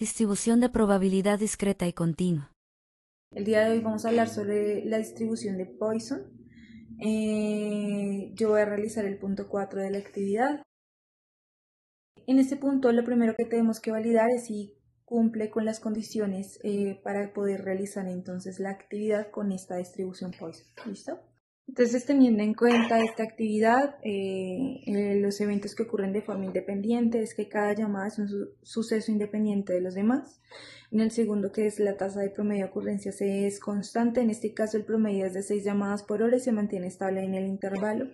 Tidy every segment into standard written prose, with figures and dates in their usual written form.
Distribución de probabilidad discreta y continua. El día de hoy vamos a hablar sobre la distribución de Poisson. Yo voy a realizar el punto 4 de la actividad. En este punto lo primero que tenemos que validar es si cumple con las condiciones para poder realizar entonces la actividad con esta distribución Poisson. ¿Listo? Entonces, teniendo en cuenta esta actividad, los eventos que ocurren de forma independiente es que cada llamada es un suceso independiente de los demás. En el segundo, que es la tasa de promedio de ocurrencias, es constante. En este caso, el promedio es de 6 llamadas por hora y se mantiene estable en el intervalo.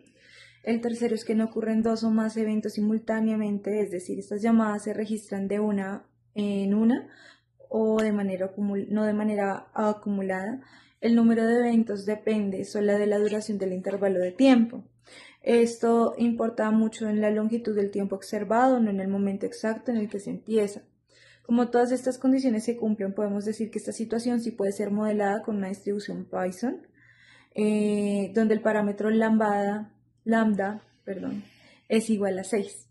El tercero es que no ocurren dos o más eventos simultáneamente, es decir, estas llamadas se registran de una en una o no de manera acumulada. El número de eventos depende solo de la duración del intervalo de tiempo. Esto importa mucho en la longitud del tiempo observado, no en el momento exacto en el que se empieza. Como todas estas condiciones se cumplen, podemos decir que esta situación sí puede ser modelada con una distribución Poisson, donde el parámetro lambda es igual a 6.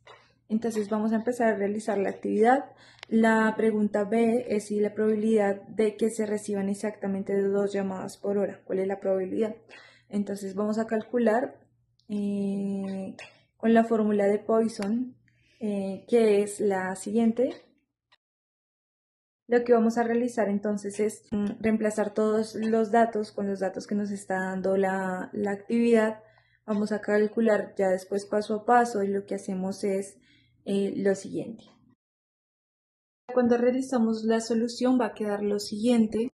Entonces vamos a empezar a realizar la actividad. La pregunta B es si la probabilidad de que se reciban exactamente 2 llamadas por hora. ¿Cuál es la probabilidad? Entonces vamos a calcular con la fórmula de Poisson, que es la siguiente. Lo que vamos a realizar entonces es reemplazar todos los datos con los datos que nos está dando la actividad. Vamos a calcular ya después paso a paso y lo que hacemos es lo siguiente. Cuando realizamos la solución va a quedar lo siguiente.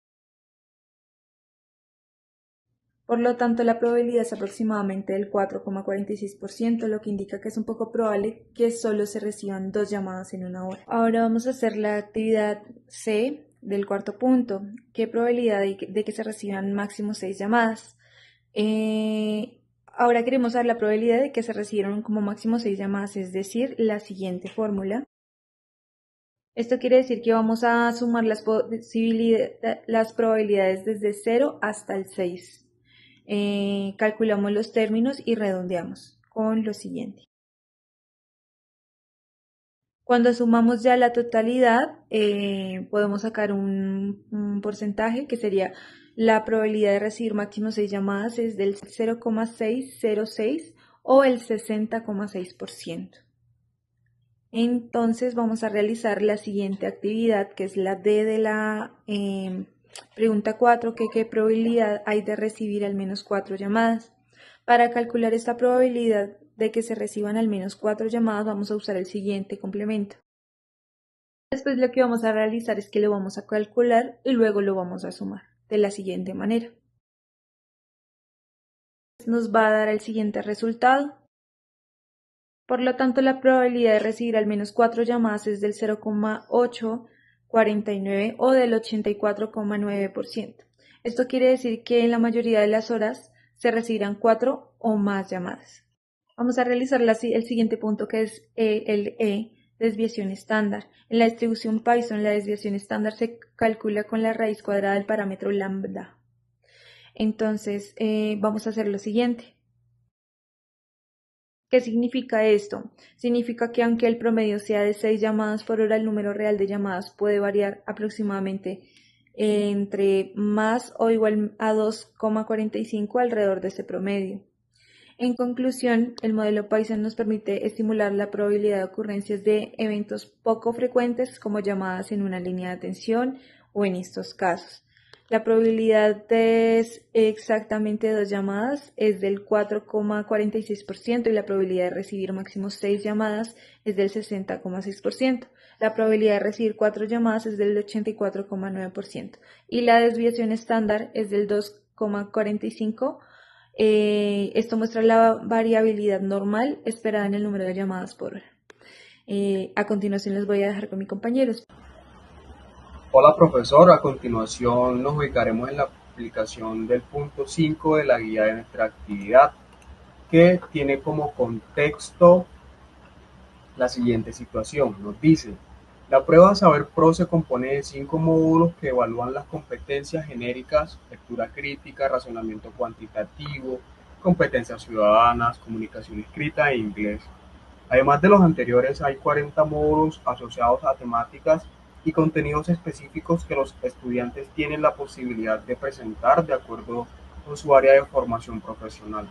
Por lo tanto, la probabilidad es aproximadamente del 4,46%, lo que indica que es un poco probable que solo se reciban 2 llamadas en una hora. Ahora vamos a hacer la actividad C del cuarto punto. ¿Qué probabilidad de que se reciban máximo 6 llamadas? Ahora queremos saber la probabilidad de que se recibieron como máximo 6 llamadas, es decir, la siguiente fórmula. Esto quiere decir que vamos a sumar las probabilidades desde 0 hasta el 6. Calculamos los términos y redondeamos con lo siguiente. Cuando sumamos ya la totalidad, podemos sacar un porcentaje que sería la probabilidad de recibir máximo 6 llamadas es del 0,606 o el 60,6%. Entonces vamos a realizar la siguiente actividad, que es la D de la pregunta 4, que qué probabilidad hay de recibir al menos 4 llamadas. Para calcular esta probabilidad de que se reciban al menos 4 llamadas, vamos a usar el siguiente complemento. Después lo que vamos a realizar es que lo vamos a calcular y luego lo vamos a sumar de la siguiente manera. Nos va a dar el siguiente resultado. Por lo tanto, la probabilidad de recibir al menos 4 llamadas es del 0,849 o del 84,9%. Esto quiere decir que en la mayoría de las horas se recibirán 4 o más llamadas. Vamos a realizar el siguiente punto, que es el desviación estándar. En la distribución Poisson, la desviación estándar se calcula con la raíz cuadrada del parámetro lambda. Entonces, vamos a hacer lo siguiente. ¿Qué significa esto? Significa que aunque el promedio sea de 6 llamadas por hora, el número real de llamadas puede variar aproximadamente entre más o igual a 2,45 alrededor de ese promedio. En conclusión, el modelo Poisson nos permite estimular la probabilidad de ocurrencias de eventos poco frecuentes como llamadas en una línea de atención o en estos casos. La probabilidad de exactamente 2 llamadas es del 4,46% y la probabilidad de recibir máximo 6 llamadas es del 60,6%. La probabilidad de recibir 4 llamadas es del 84,9% y la desviación estándar es del 2,45%. Esto muestra la variabilidad normal esperada en el número de llamadas por hora. A continuación les voy a dejar con mis compañeros. Hola profesor, a continuación nos ubicaremos en la aplicación del punto 5 de la guía de nuestra actividad, que tiene como contexto la siguiente situación. Nos dice: la prueba Saber Pro se compone de 5 módulos que evalúan las competencias genéricas, lectura crítica, razonamiento cuantitativo, competencias ciudadanas, comunicación escrita e inglés. Además de los anteriores, hay 40 módulos asociados a temáticas y contenidos específicos que los estudiantes tienen la posibilidad de presentar de acuerdo con su área de formación profesional.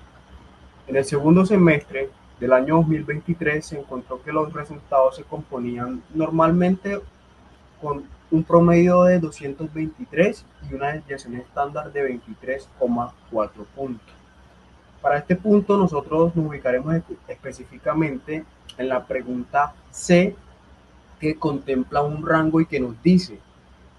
En el segundo semestre del año 2023 se encontró que los resultados se componían normalmente con un promedio de 223 y una desviación estándar de 23,4 puntos. Para este punto nosotros nos ubicaremos específicamente en la pregunta C, que contempla un rango y que nos dice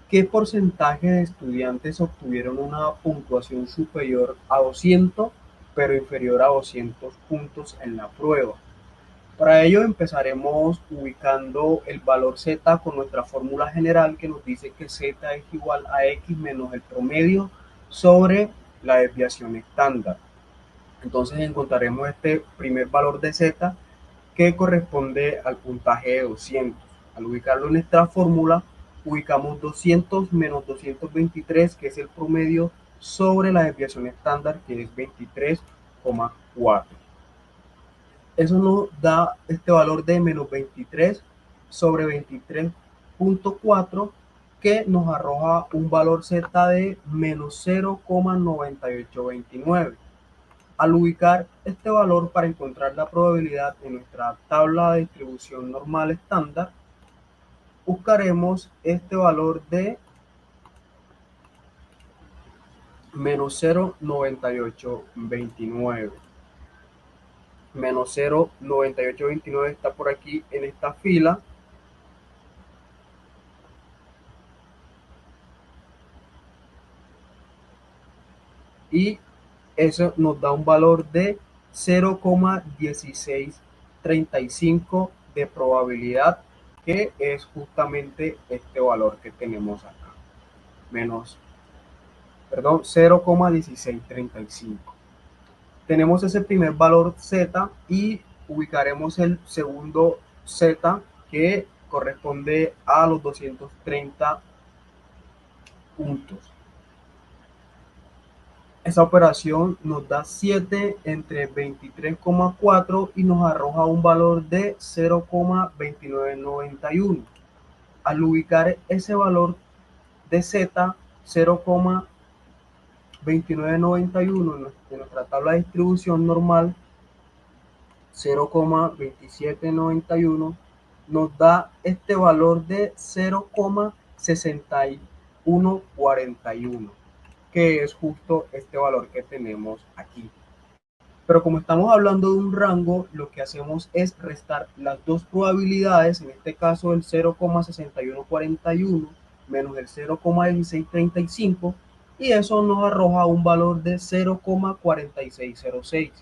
qué porcentaje de estudiantes obtuvieron una puntuación superior a 200 pero inferior a 200 puntos en la prueba. Para ello empezaremos ubicando el valor z con nuestra fórmula general que nos dice que z es igual a x menos el promedio sobre la desviación estándar. Entonces encontraremos este primer valor de z que corresponde al puntaje de 200. Al ubicarlo en nuestra fórmula, ubicamos 200 menos 223, que es el promedio, sobre la desviación estándar, que es 23,4. Eso nos da este valor de menos 23 sobre 23,4, que nos arroja un valor z de menos 0,9829. Al ubicar este valor para encontrar la probabilidad en nuestra tabla de distribución normal estándar, buscaremos este valor de menos 0,9829. Menos 0,9829 está por aquí en esta fila. Y eso nos da un valor de 0,1635 de probabilidad, que es justamente este valor que tenemos acá. 0,1635. Tenemos ese primer valor z y ubicaremos el segundo z, que corresponde a los 230 puntos. Esa operación nos da 7 entre 23,4 y nos arroja un valor de 0,2991. Al ubicar ese valor de z, 0,2991 en nuestra tabla de distribución normal, 0,2791, nos da este valor de 0,6141, que es justo este valor que tenemos aquí. Pero como estamos hablando de un rango, lo que hacemos es restar las dos probabilidades, en este caso el 0,6141 menos el 0,1635, y eso nos arroja un valor de 0,4606.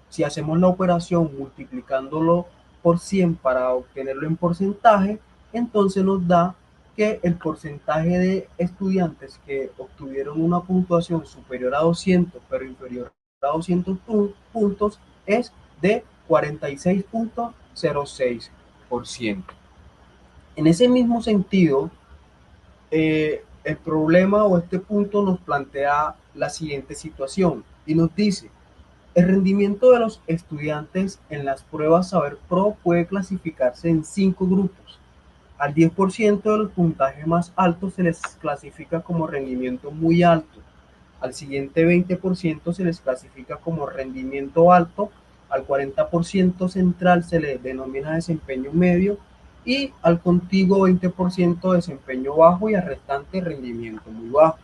Si hacemos la operación multiplicándolo por 100 para obtenerlo en porcentaje, entonces nos da que el porcentaje de estudiantes que obtuvieron una puntuación superior a 200 pero inferior a 200 puntos es de 46,06%. En ese mismo sentido, el problema o este punto nos plantea la siguiente situación y nos dice: el rendimiento de los estudiantes en las pruebas Saber Pro puede clasificarse en 5 grupos. Al 10% de los puntajes más altos se les clasifica como rendimiento muy alto. Al siguiente 20% se les clasifica como rendimiento alto. Al 40% central se les denomina desempeño medio. Y al contiguo 20% desempeño bajo y al restante rendimiento muy bajo.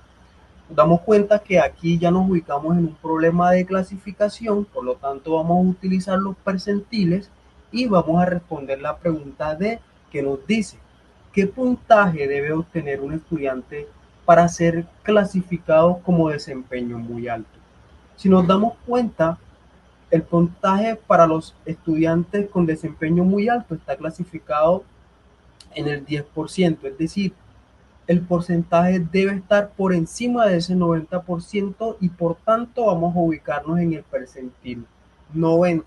Nos damos cuenta que aquí ya nos ubicamos en un problema de clasificación, por lo tanto vamos a utilizar los percentiles y vamos a responder la pregunta D, que nos dice: ¿qué puntaje debe obtener un estudiante para ser clasificado como desempeño muy alto? Si nos damos cuenta, el puntaje para los estudiantes con desempeño muy alto está clasificado en el 10%, es decir, el porcentaje debe estar por encima de ese 90% y por tanto vamos a ubicarnos en el percentil 90.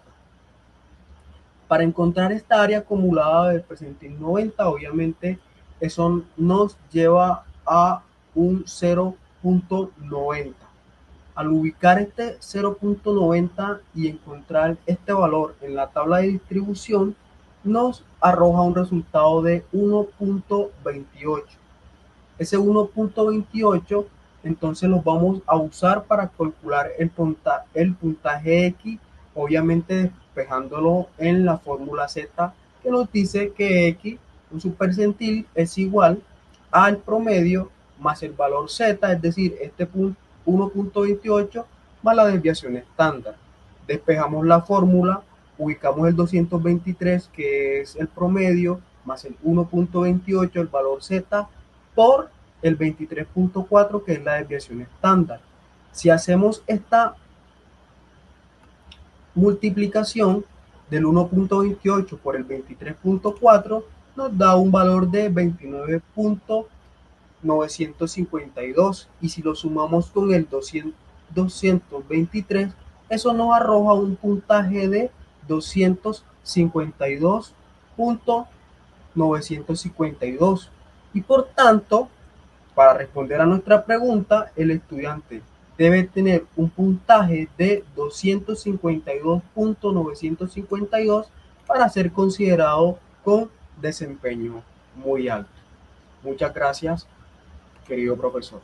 Para encontrar esta área acumulada del percentil 90, obviamente eso nos lleva a un 0,90. Al ubicar este 0,90 y encontrar este valor en la tabla de distribución, nos arroja un resultado de 1.28. Ese 1.28 entonces los vamos a usar para calcular el puntaje X, obviamente despejándolo en la fórmula Z, que nos dice que X, un subpercentil, es igual al promedio más el valor Z, es decir, este 1.28 más la desviación estándar. Despejamos la fórmula, ubicamos el 223, que es el promedio, más el 1.28, el valor Z, por el 23.4, que es la desviación estándar. Si hacemos esta multiplicación del 1.28 por el 23.4, nos da un valor de 29.952, y si lo sumamos con el 223, eso nos arroja un puntaje de 252.952, y por tanto, para responder a nuestra pregunta, el estudiante debe tener un puntaje de 252.952 para ser considerado con desempeño muy alto. Muchas gracias, querido profesor.